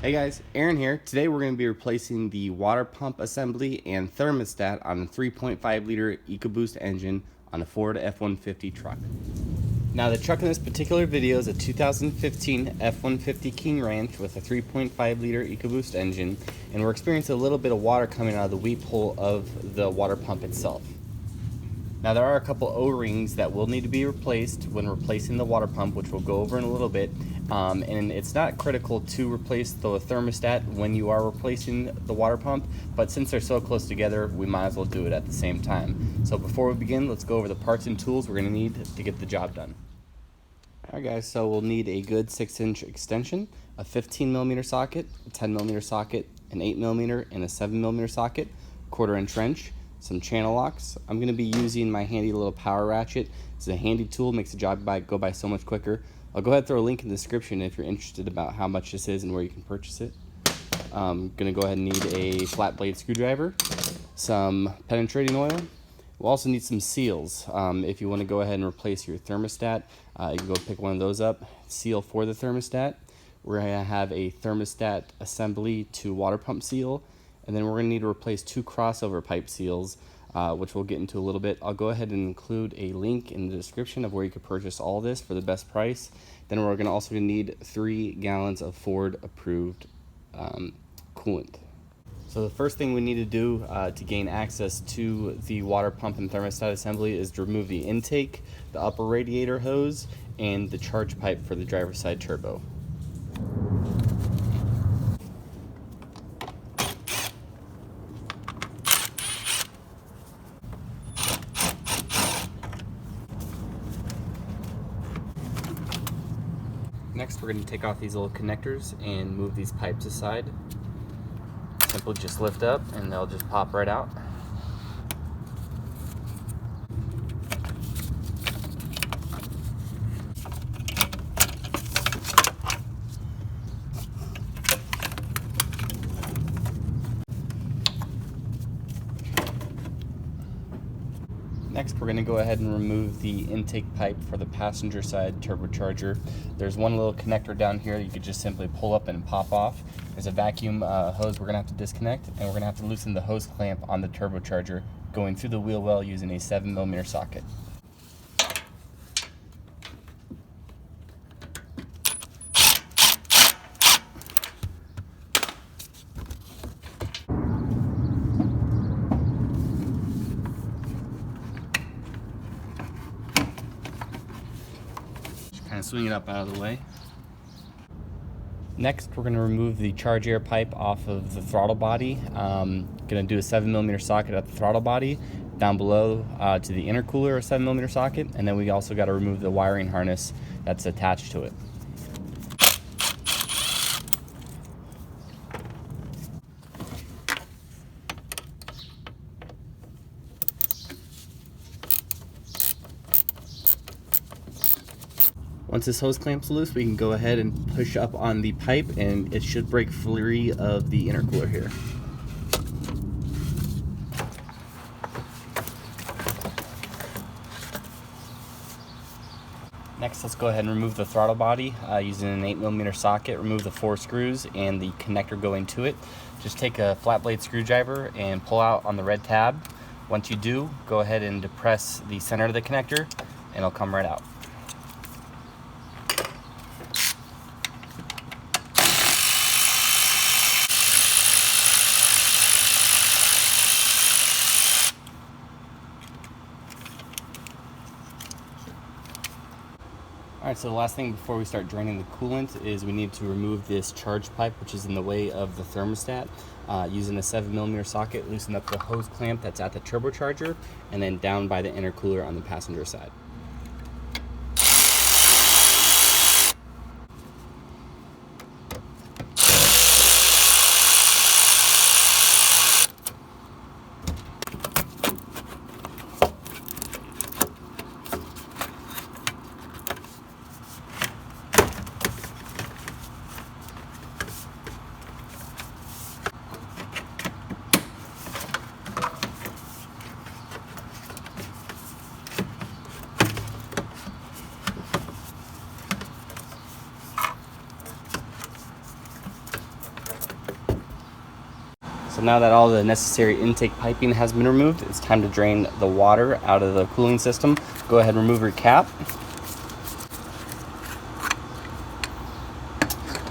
Hey guys, Aaron here. Today we're going to be replacing the water pump assembly and thermostat on a 3.5 liter Ecoboost engine on a Ford F-150 truck. Now the truck in this particular video is a 2015 F-150 King Ranch with a 3.5 liter Ecoboost engine, and we're experiencing a little bit of water coming out of the weep hole of the water pump itself. Now there are a couple O-rings that will need to be replaced when replacing the water pump, which we'll go over in a little bit. And it's not critical to replace the thermostat when you are replacing the water pump, but since they're so close together, we might as well do it at the same time. So before we begin, let's go over the parts and tools we're going to need to get the job done. Alright guys, so we'll need a good 6-inch extension, a 15mm socket, a 10mm socket, an 8mm and a 7mm socket, 1/4-inch wrench, some channel locks. I'm going to be using my handy little power ratchet. It's a handy tool, makes the job go by so much quicker. I'll go ahead and throw a link in the description if you're interested about how much this is and where you can purchase it. I'm going to go ahead and need a flat blade screwdriver, some penetrating oil. We'll also need some seals. If you want to go ahead and replace your thermostat, you can go pick one of those up. Seal for the thermostat. We're going to have a thermostat assembly to water pump seal, and then we're going to need to replace 2 crossover pipe seals, which we'll get into a little bit. I'll go ahead and include a link in the description of where you could purchase all this for the best price. Then we're going to also need 3 gallons of Ford approved coolant. So the first thing we need to do to gain access to the water pump and thermostat assembly is to remove the intake, the upper radiator hose, and the charge pipe for the driver's side turbo. Next, we're going to take off these little connectors and move these pipes aside. Simply just lift up and they'll just pop right out. Next, we're going to go ahead and remove the intake pipe for the passenger side turbocharger. There's one little connector down here that you could just simply pull up and pop off. There's a vacuum hose we're going to have to disconnect, and we're going to have to loosen the hose clamp on the turbocharger going through the wheel well using a 7mm socket. Kind of swing it up out of the way. Next, we're going to remove the charge air pipe off of the throttle body. Going to do a 7mm socket at the throttle body, down below to the intercooler, a 7mm socket, and then we also got to remove the wiring harness that's attached to it. Once this hose clamp's loose, we can go ahead and push up on the pipe and it should break free of the intercooler here. Next, let's go ahead and remove the throttle body using an 8mm socket. Remove the 4 screws and the connector going to it. Just take a flat blade screwdriver and pull out on the red tab. Once you do, go ahead and depress the center of the connector and it'll come right out. Alright, so the last thing before we start draining the coolant is we need to remove this charge pipe, which is in the way of the thermostat. Using a 7mm socket, loosen up the hose clamp that's at the turbocharger, and then down by the intercooler on the passenger side. now that all the necessary intake piping has been removed, it's time to drain the water out of the cooling system. Go ahead and remove your cap.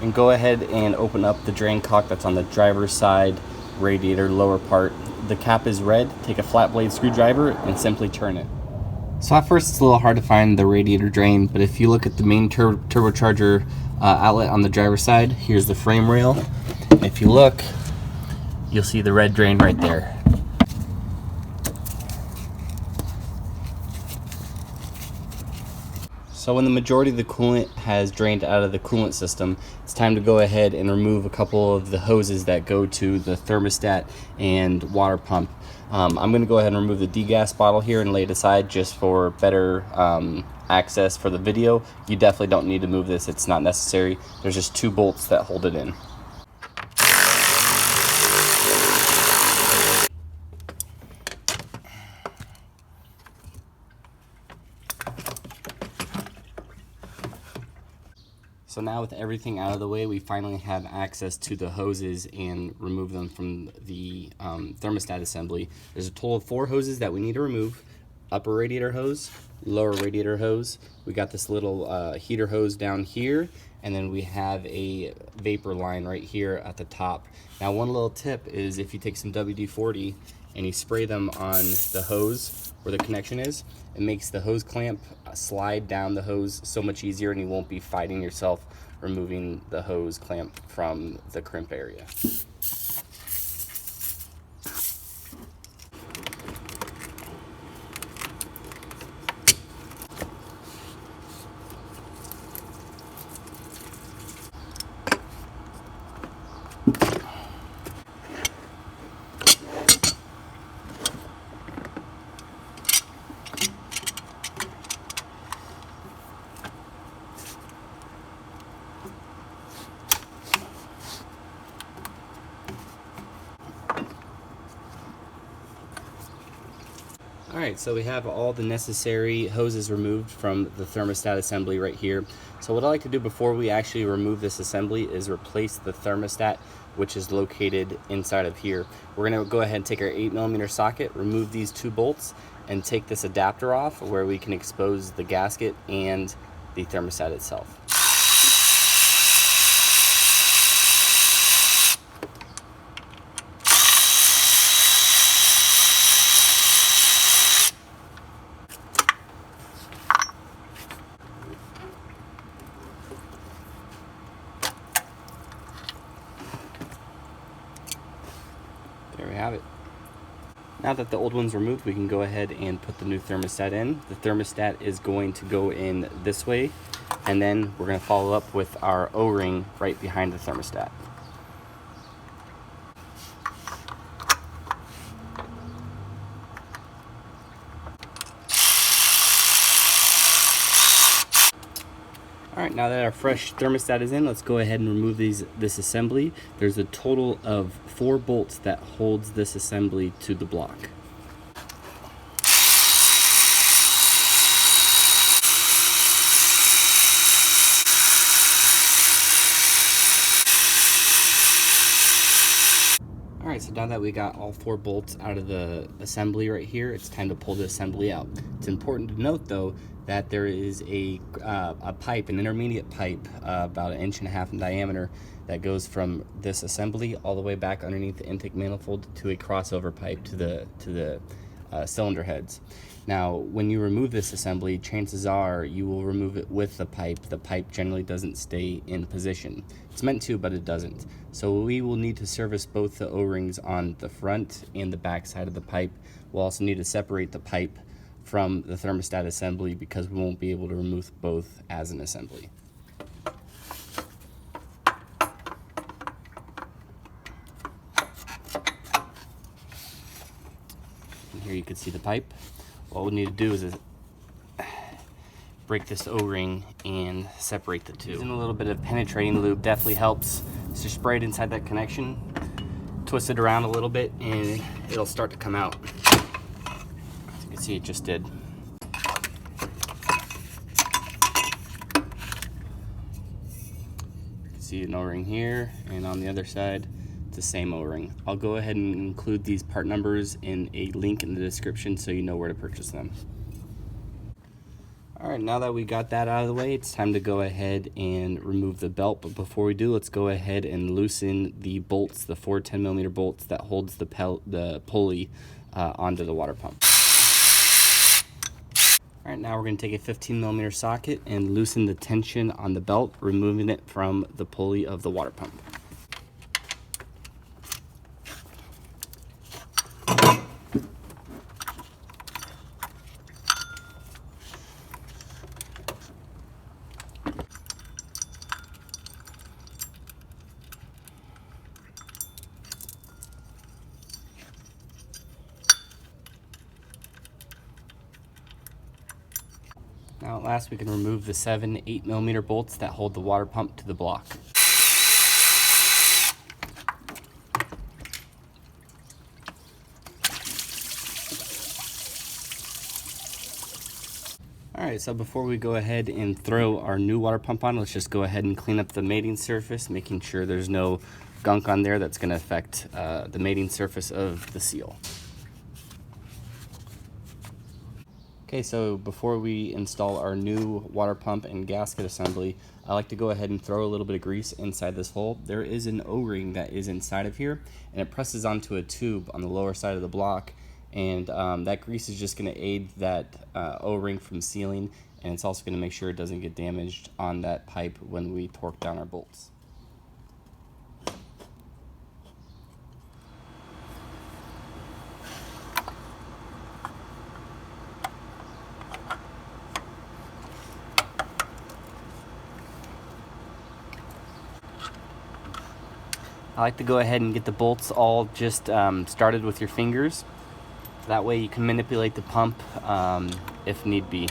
And go ahead and open up the drain cock that's on the driver's side radiator lower part. The cap is red. Take a flat blade screwdriver and simply turn it. So at first it's a little hard to find the radiator drain, but if you look at the main turbocharger outlet on the driver's side, here's the frame rail. And if you look, you'll see the red drain right there. So when the majority of the coolant has drained out of the coolant system, it's time to go ahead and remove a couple of the hoses that go to the thermostat and water pump. I'm going to go ahead and remove the degas bottle here and lay it aside just for better access for the video. You definitely don't need to move this, it's not necessary. There's just 2 bolts that hold it in. So now with everything out of the way, we finally have access to the hoses and remove them from the thermostat assembly. There's a total of 4 hoses that we need to remove. Upper radiator hose, lower radiator hose. We got this little heater hose down here, and then we have a vapor line right here at the top. Now one little tip is if you take some WD-40 and you spray them on the hose where the connection is, it makes the hose clamp slide down the hose so much easier, and you won't be fighting yourself removing the hose clamp from the crimp area. Alright, so we have all the necessary hoses removed from the thermostat assembly right here. So what I like to do before we actually remove this assembly is replace the thermostat, which is located inside of here. We're going to go ahead and take our 8mm socket, remove these 2 bolts, and take this adapter off where we can expose the gasket and the thermostat itself. There we have it. Now that the old one's removed, we can go ahead and put the new thermostat in. The thermostat is going to go in this way, and then we're going to follow up with our O-ring right behind the thermostat. Alright, now that our fresh thermostat is in, let's go ahead and remove this assembly. There's a total of 4 bolts that holds this assembly to the block. Alright, so now that we got all 4 bolts out of the assembly right here, it's time to pull the assembly out. It's important to note though that there is a pipe, an intermediate pipe, about 1.5 inches in diameter, that goes from this assembly all the way back underneath the intake manifold to a crossover pipe to the cylinder heads. Now, when you remove this assembly, chances are you will remove it with the pipe. The pipe generally doesn't stay in position. It's meant to, but it doesn't. So we will need to service both the O-rings on the front and the back side of the pipe. We'll also need to separate the pipe from the thermostat assembly because we won't be able to remove both as an assembly. And here you can see the pipe. What we need to do is break this O-ring and separate the two. Using a little bit of penetrating lube definitely helps. So just spray it inside that connection, twist it around a little bit, and it'll start to come out. As you can see, it just did. You can see an O-ring here, and on the other side, the same O-ring. I'll go ahead and include these part numbers in a link in the description so you know where to purchase them. Alright, now that we got that out of the way, it's time to go ahead and remove the belt. But before we do, let's go ahead and loosen the bolts, the 4 10mm bolts that holds the pulley onto the water pump. Alright, now we're going to take a 15mm socket and loosen the tension on the belt, removing it from the pulley of the water pump. Now at last we can remove the 7 8mm bolts that hold the water pump to the block. Alright, so before we go ahead and throw our new water pump on, let's just go ahead and clean up the mating surface, making sure there's no gunk on there that's going to affect the mating surface of the seal. Okay, so before we install our new water pump and gasket assembly, I like to go ahead and throw a little bit of grease inside this hole. There is an O-ring that is inside of here, and it presses onto a tube on the lower side of the block, and that grease is just going to aid that O-ring from sealing, and it's also going to make sure it doesn't get damaged on that pipe when we torque down our bolts. I like to go ahead and get the bolts all just started with your fingers. That way you can manipulate the pump if need be.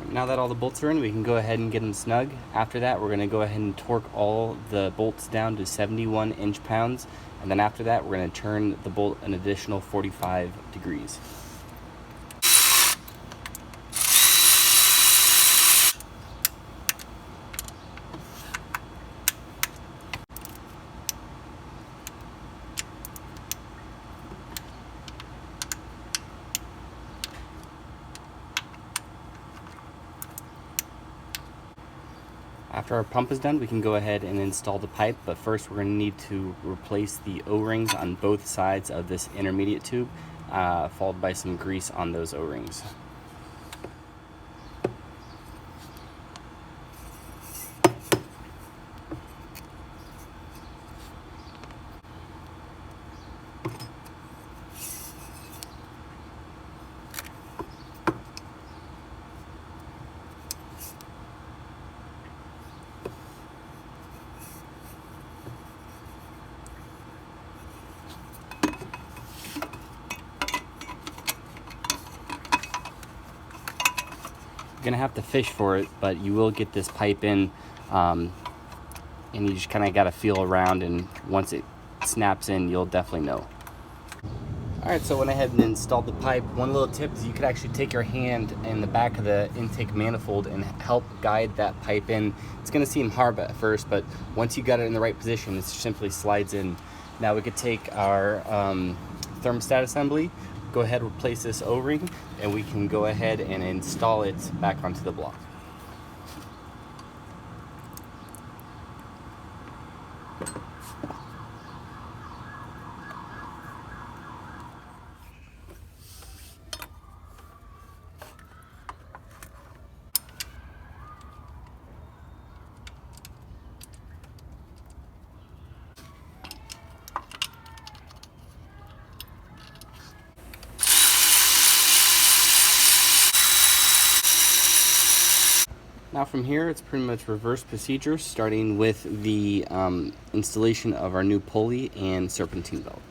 Now that all the bolts are in, we can go ahead and get them snug. After that, we're going to go ahead and torque all the bolts down to 71 inch-pounds. And then after that, we're going to turn the bolt an additional 45 degrees. After our pump is done, we can go ahead and install the pipe, but first we're going to need to replace the O-rings on both sides of this intermediate tube, followed by some grease on those O-rings. Gonna have to fish for it, but you will get this pipe in, and you just kind of got to feel around, and once it snaps in, you'll definitely know. Alright, so I went ahead and installed the pipe. One little tip is you could actually take your hand in the back of the intake manifold and help guide that pipe in. It's going to seem hard at first, but once you got it in the right position, it simply slides in. Now we could take our thermostat assembly, go ahead and replace this O-ring, and we can go ahead and install it back onto the block. Now from here, it's pretty much reverse procedure, starting with the installation of our new pulley and serpentine belt.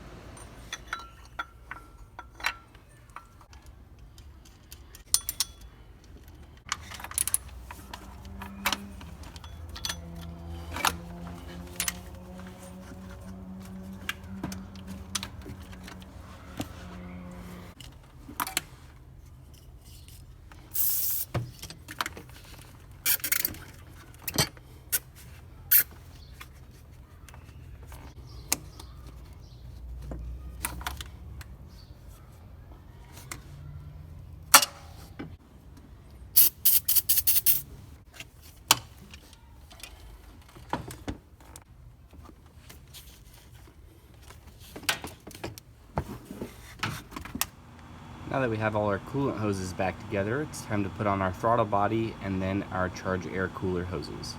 Now that we have all our coolant hoses back together, it's time to put on our throttle body and then our charge air cooler hoses.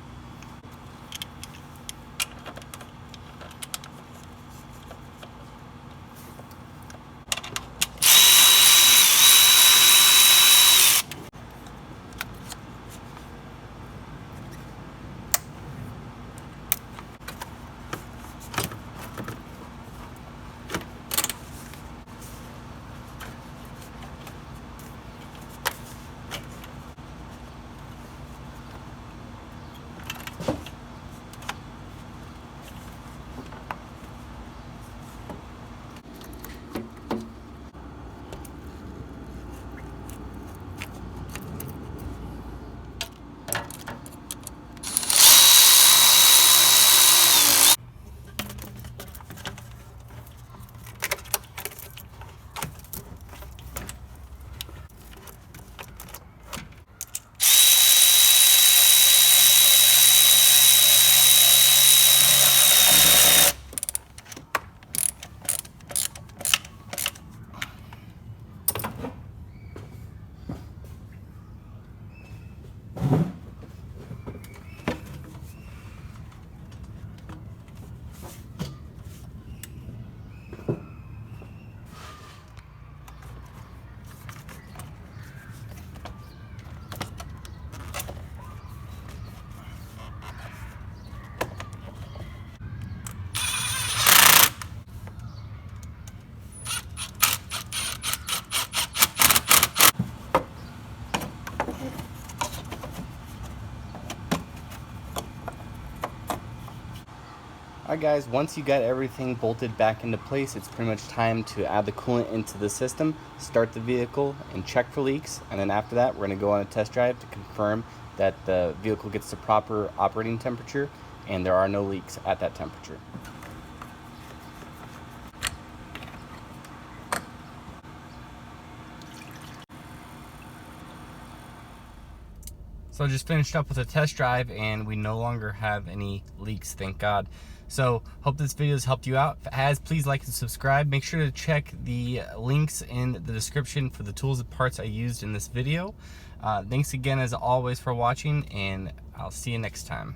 Alright guys, once you got everything bolted back into place, it's pretty much time to add the coolant into the system, start the vehicle, and check for leaks. And then after that, we're going to go on a test drive to confirm that the vehicle gets the proper operating temperature and there are no leaks at that temperature. So I just finished up with a test drive and we no longer have any leaks, thank God. So hope this video has helped you out. If it has, please like and subscribe. Make sure to check the links in the description for the tools and parts I used in this video. Thanks again as always for watching, and I'll see you next time.